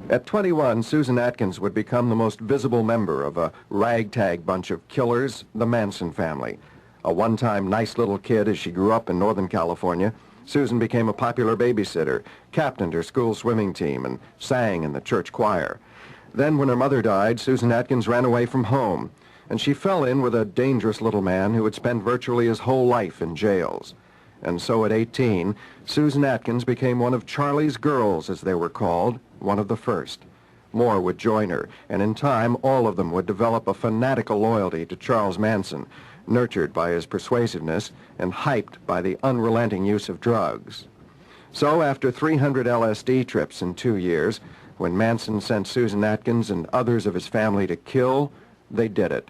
At 21, Susan Atkins would become the most visible member of a ragtag bunch of killers, the Mánson family. A one-time nice little kid as she grew up in Northern California, Susan became a popular babysitter, captained her school swimming team, and sang in the church choir. Then when her mother died, Susan Atkins ran away from home, and she fell in with a dangerous little man who had spent virtually his whole life in jails. And so at 18, Susan Atkins became one of Charlie's girls, as they were called, one of the first. More would join her, and in time, all of them would develop a fanatical loyalty to Charles Manson, nurtured by his persuasiveness and hyped by the unrelenting use of drugs. So after 300 LSD trips in 2 years, when Manson sent Susan Atkins and others of his family to kill, they did it.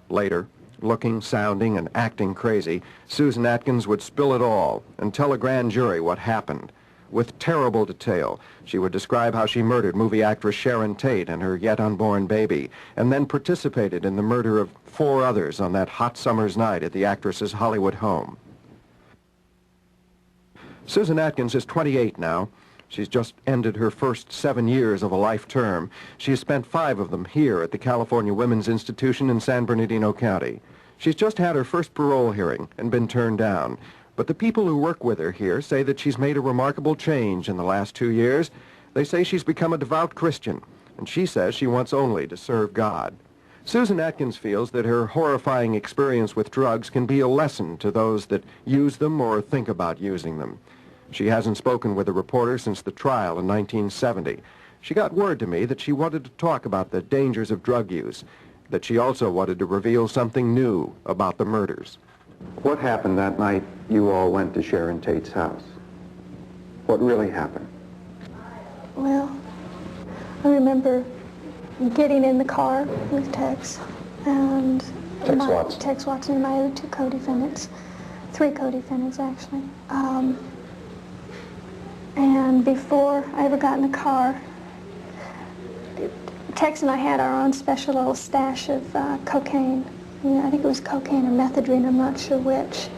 Later, looking, sounding, and acting crazy, Susan Atkins would spill it all and tell a grand jury what happened. With terrible detail, she would describe how she murdered movie actress Sharon Tate and her yet unborn baby, and then participated in the murder of 4 others on that hot summer's night at the actress's Hollywood home. Susan Atkins is 28 now. She's just ended her first 7 years of a life term. She has spent 5 of them here at the California Women's Institution in San Bernardino County. She's just had her first parole hearing and been turned down. But the people who work with her here say that she's made a remarkable change in the last 2 years. They say she's become a devout Christian, and she says she wants only to serve God. Susan Atkins feels that her horrifying experience with drugs can be a lesson to those that use them or think about using them. She hasn't spoken with a reporter since the trial in 1970. She got word to me that she wanted to talk about the dangers of drug use, that she also wanted to reveal something new about the murders. What happened that night you all went to Sharon Tate's house? What really happened? Well, I remember getting in the car with Tex and Tex Watson and my other 2 co-defendants, 3 co-defendants actually. And before I ever got in the car, Tex and I had our own special little stash of cocaine. I think it was cocaine or methadone, I'm not sure which.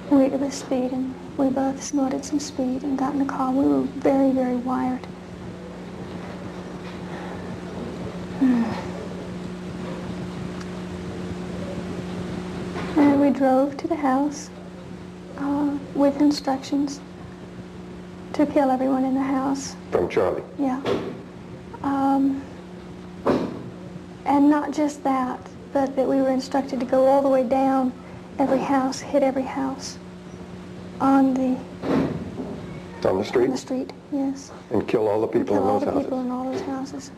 It was speed, and we both snorted some speed and got in the car. We were very, very wired. And we drove to the house with instructions to kill everyone in the house. From Charlie? Yeah. And not just that, but that we were instructed to go all the way down every house, hit every house on the street? On the street, yes. And kill all the people in those houses? Kill all the people in all those houses.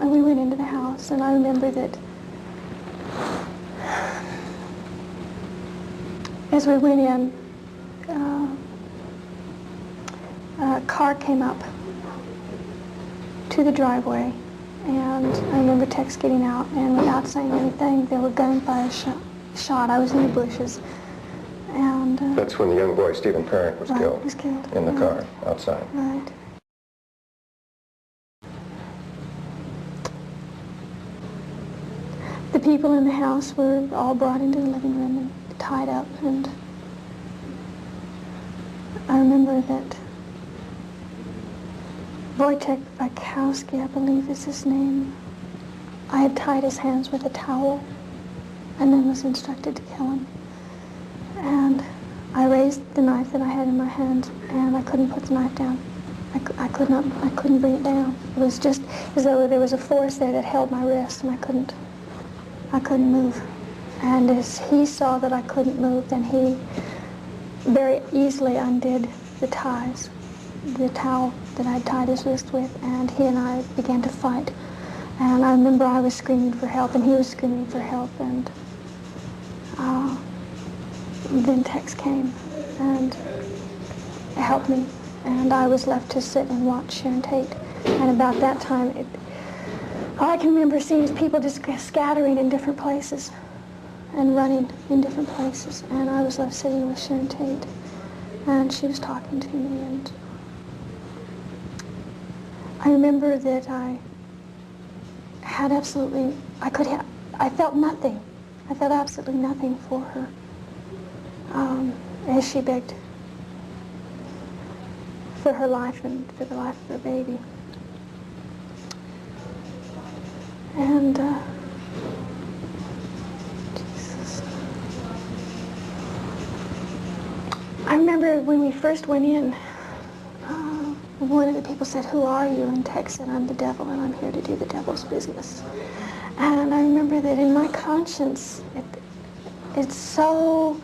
And we went into the house, and I remember that as we went in, a car came up to the driveway, and I remember Tex getting out, and without saying anything, there were gunfire shot. I was in the bushes, and that's when the young boy Stephen Parent was killed. Was killed in the car outside. Right. The people in the house were all brought into the living room and tied up, and I remember that Wojtek Bakowski, I believe is his name, I had tied his hands with a towel and then was instructed to kill him. And I raised the knife that I had in my hand, and I couldn't put the knife down. I couldn't bring it down. It was just as though there was a force there that held my wrist, and I couldn't move. And as he saw that I couldn't move, then he very easily undid the ties, the towel that I'd tied his wrist with, and he and I began to fight. And I remember I was screaming for help, and he was screaming for help, and then Tex came and helped me, and I was left to sit and watch Sharon Tate. And about that time, all I can remember seeing is people just scattering in different places and running in different places, and I was left sitting with Sharon Tate, and she was talking to me, and I remember that I had absolutely, I felt nothing. I felt absolutely nothing for her as she begged for her life and for the life of her baby. And Jesus. I remember when we first went in, one of the people said, "Who are you?" And Tex said, "I'm the devil, and I'm here to do the devil's business." And I remember that in my conscience, it's so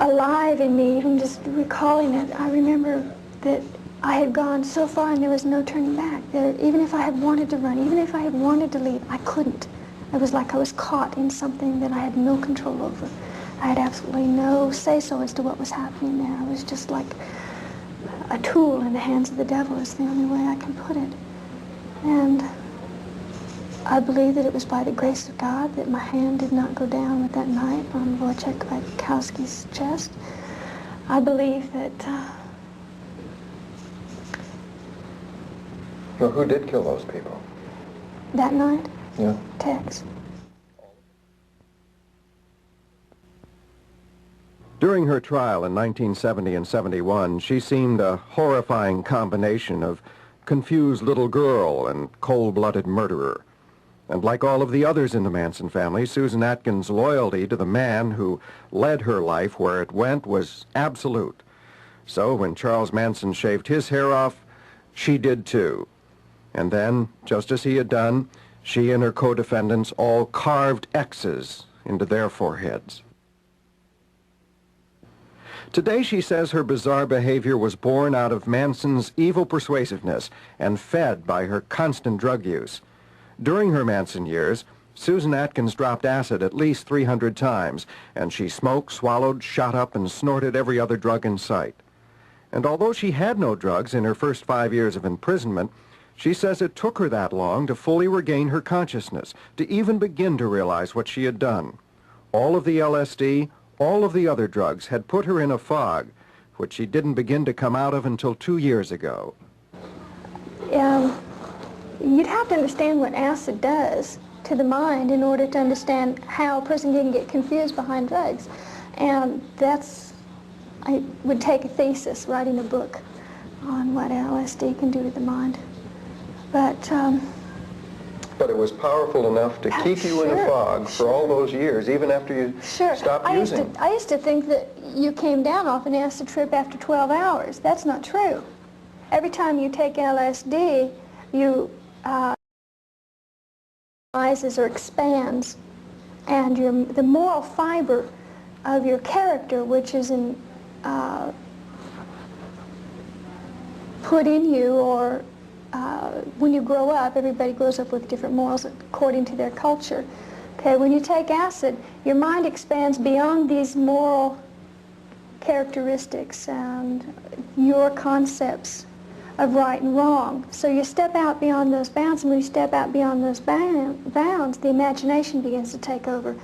alive in me, even just recalling it. I remember that I had gone so far and there was no turning back. Even if I had wanted to run, even if I had wanted to leave, I couldn't. It was like I was caught in something that I had no control over. I had absolutely no say-so as to what was happening there. I was just like a tool in the hands of the devil, is the only way I can put it. And I believe that it was by the grace of God that my hand did not go down with that knife on Wojciech Kwiatkowski's chest. I believe that... Well, who did kill those people? That night? Yeah. Tex. During her trial in 1970 and 71, she seemed a horrifying combination of confused little girl and cold-blooded murderer. And like all of the others in the Manson family, Susan Atkins' loyalty to the man who led her life where it went was absolute. So when Charles Manson shaved his hair off, she did too. And then, just as he had done, she and her co-defendants all carved X's into their foreheads. Today she says her bizarre behavior was born out of Manson's evil persuasiveness and fed by her constant drug use. During her Manson years, Susan Atkins dropped acid at least 300 times, and she smoked, swallowed, shot up, and snorted every other drug in sight. And although she had no drugs in her first 5 years of imprisonment, she says it took her that long to fully regain her consciousness, to even begin to realize what she had done. All of the LSD, all of the other drugs had put her in a fog, which she didn't begin to come out of until 2 years ago. You'd have to understand what acid does to the mind in order to understand how a person can get confused behind drugs. And I would take a thesis, writing a book on what LSD can do to the mind. But it was powerful enough to keep you in a fog for all those years, even after you stopped using. I used to think that you came down off an acid trip after 12 hours. That's not true. Every time you take LSD, you rises or expands, and the moral fiber of your character, which is put in you, or when you grow up, everybody grows up with different morals according to their culture. Okay, when you take acid, your mind expands beyond these moral characteristics and your concepts of right and wrong. So you step out beyond those bounds, and when you step out beyond those bounds, the imagination begins to take over.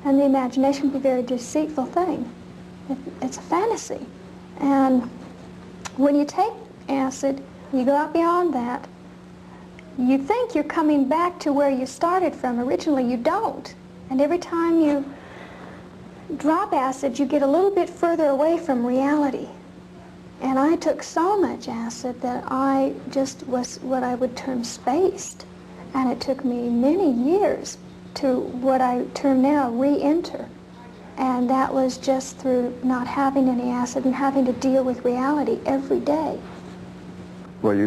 And the imagination can be a very deceitful thing. It's a fantasy. And when you take acid, you go out beyond that, you think you're coming back to where you started from. Originally, you don't. And every time you drop acid, you get a little bit further away from reality. And I took so much acid that I just was what I would term spaced. And it took me many years to what I term now re-enter. And that was just through not having any acid and having to deal with reality every day. Well, you